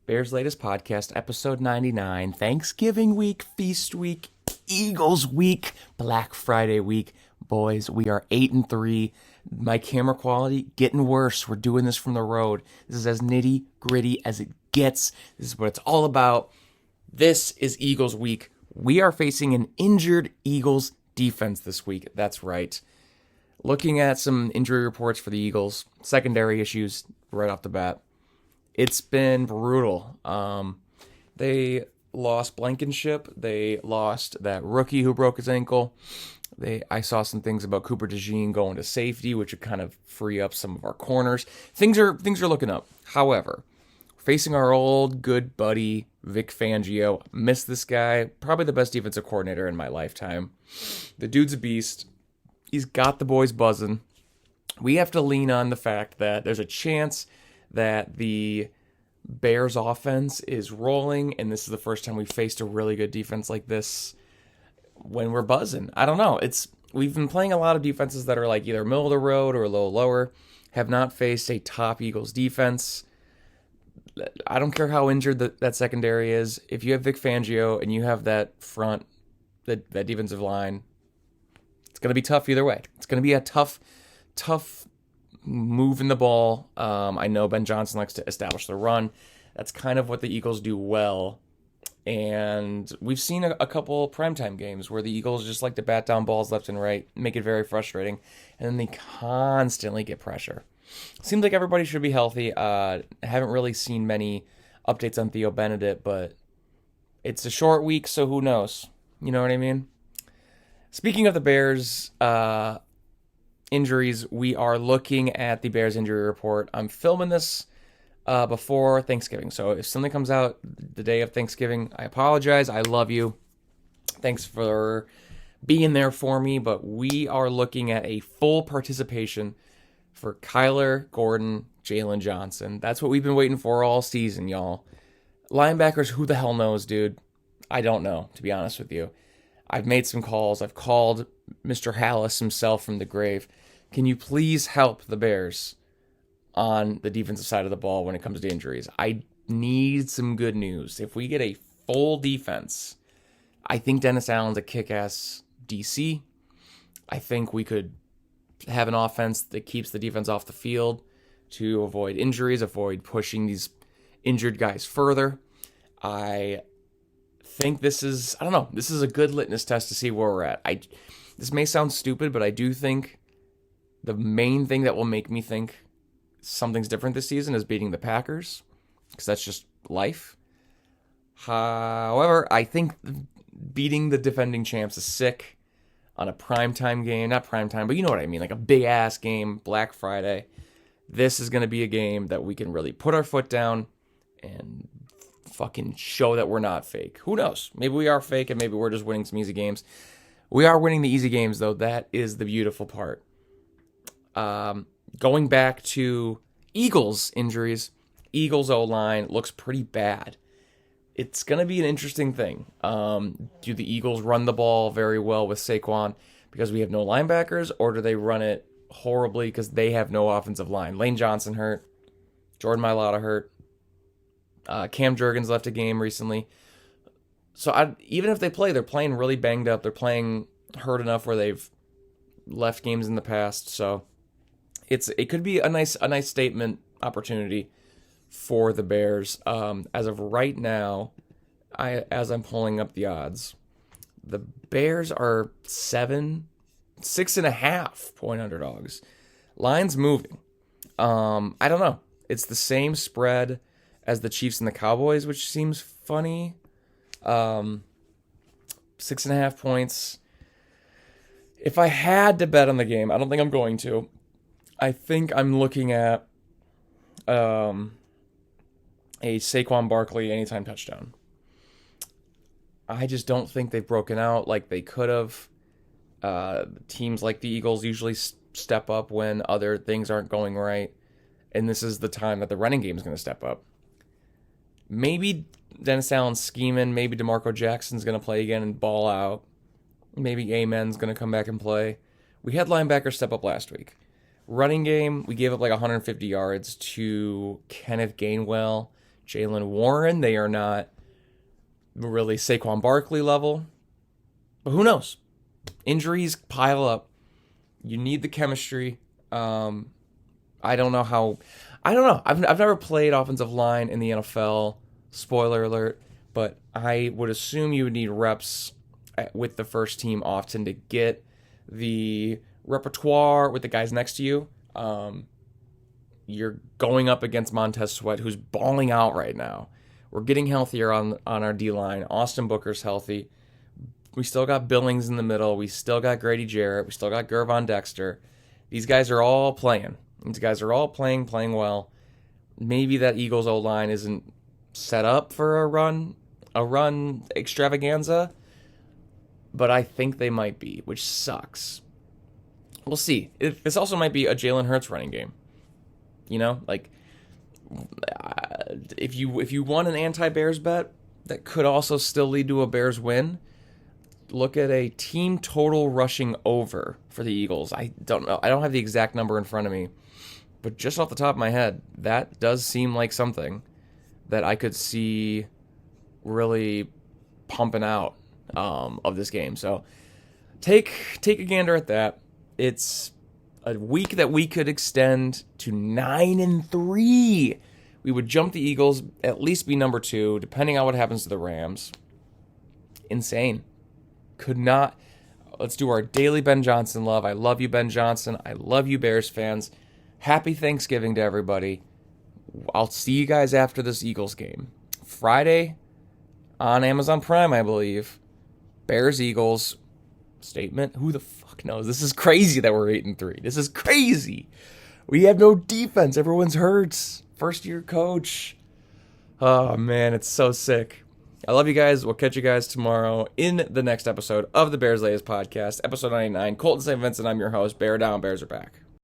Bears' latest podcast, episode 99, Thanksgiving week, feast week, Eagles week, Black Friday week. Boys, we are 8-3. My camera quality getting worse. We're doing this from the road. This is as nitty gritty as it gets. This is what it's all about. This is Eagles week. We are facing an injured Eagles defense this week. That's right. Looking at some injury reports for the Eagles, secondary issues right off the bat. It's been brutal. They lost Blankenship. They lost that rookie who broke his ankle. I saw some things about Cooper DeJean going to safety, which would kind of free up some of our corners. Things are looking up. However, facing our old good buddy Vic Fangio, miss this guy. Probably the best defensive coordinator in my lifetime. The dude's a beast. He's got the boys buzzing. We have to lean on the fact that there's a chance that the Bears offense is rolling, and this is the first time we've faced a really good defense like this when we're buzzing. I don't know. We've been playing a lot of defenses that are like either middle of the road or a little lower, have not faced a top Eagles defense. I don't care how injured that secondary is. If you have Vic Fangio and you have that front, that defensive line, it's going to be tough either way. It's going to be a tough moving the ball. I know Ben Johnson likes to establish the run. That's kind of what the Eagles do well. And we've seen a couple primetime games where the Eagles just like to bat down balls left and right, make it very frustrating, and then they constantly get pressure. Seems like everybody should be healthy. I haven't really seen many updates on Theo Benedict, but it's a short week, so who knows? You know what I mean? Speaking of the Bears, injuries, we are looking at the Bears injury report. I'm filming this before Thanksgiving, so if something comes out the day of Thanksgiving, I apologize. I love you. Thanks for being there for me, but we are looking at a full participation for Kyler Gordon, Jalen Johnson. That's what we've been waiting for all season, y'all. Linebackers, who the hell knows, dude? I don't know, to be honest with you. I've made some calls. I've called Mr. Hallis himself from the grave. Can you please help the Bears on the defensive side of the ball when it comes to injuries? I need some good news. If we get a full defense, I think Dennis Allen's a kick-ass DC. I think we could have an offense that keeps the defense off the field to avoid injuries, avoid pushing these injured guys further. I think this is a good litmus test to see where we're at. This may sound stupid, but I do think the main thing that will make me think something's different this season is beating the Packers, because that's just life. However, I think beating the defending champs is sick on a primetime game. Not primetime, but you know what I mean, like a big-ass game, Black Friday. This is going to be a game that we can really put our foot down and fucking show that we're not fake. Who knows? Maybe we are fake and maybe we're just winning some easy games. We are winning the easy games, though. That is the beautiful part. Going back to Eagles injuries, Eagles O-line looks pretty bad. It's going to be an interesting thing. Do the Eagles run the ball very well with Saquon because we have no linebackers, or do they run it horribly because they have no offensive line? Lane Johnson hurt. Jordan Mailata hurt. Cam Jurgens left a game recently. So even if they play, they're playing really banged up. They're playing hurt enough where they've left games in the past. So it could be a nice statement opportunity for the Bears. As of right now, as I'm pulling up the odds, the Bears are 6.5 point underdogs. Line's moving. I don't know. It's the same spread as the Chiefs and the Cowboys, which seems funny. 6.5 points. If I had to bet on the game, I don't think I'm going to. I think I'm looking at a Saquon Barkley anytime touchdown. I just don't think they've broken out like they could have. Teams like the Eagles usually step up when other things aren't going right. And this is the time that the running game is going to step up. Maybe Dennis Allen's scheming. Maybe DeMarco Jackson's going to play again and ball out. Maybe Amen's going to come back and play. We had linebackers step up last week. Running game, we gave up like 150 yards to Kenneth Gainwell, Jalen Warren. They are not really Saquon Barkley level. But who knows? Injuries pile up. You need the chemistry. I don't know. I've never played offensive line in the NFL. Spoiler alert. But I would assume you would need reps with the first team often to get the repertoire with the guys next to you. You're going up against Montez Sweat, who's balling out right now. We're getting healthier on our D-line. Austin Booker's healthy. We still got Billings in the middle. We still got Grady Jarrett. We still got Gervon Dexter. These guys are all playing. These guys are all playing well. Maybe that Eagles O-line isn't set up for a run extravaganza, but I think they might be, which sucks. We'll see. This also might be a Jalen Hurts running game. You know, like if you want an anti-Bears bet that could also still lead to a Bears win, look at a team total rushing over for the Eagles. I don't know. I don't have the exact number in front of me, but just off the top of my head, that does seem like something that I could see really pumping out of this game. So take a gander at that. It's a week that we could extend to 9-3. We would jump the Eagles, at least be number 2, depending on what happens to the Rams. Insane. Could not. Let's do our daily Ben Johnson love. I love you, Ben Johnson. I love you, Bears fans. Happy Thanksgiving to everybody. I'll see you guys after this Eagles game. Friday on Amazon Prime, I believe. Bears-Eagles statement. Who the fuck knows? This is crazy that we're 8-3. This is crazy. We have no defense. Everyone's hurt. First-year coach. Oh, man, it's so sick. I love you guys. We'll catch you guys tomorrow in the next episode of the Bears Latest Podcast, episode 99. Colton St. Vincent, I'm your host. Bear down, Bears are back.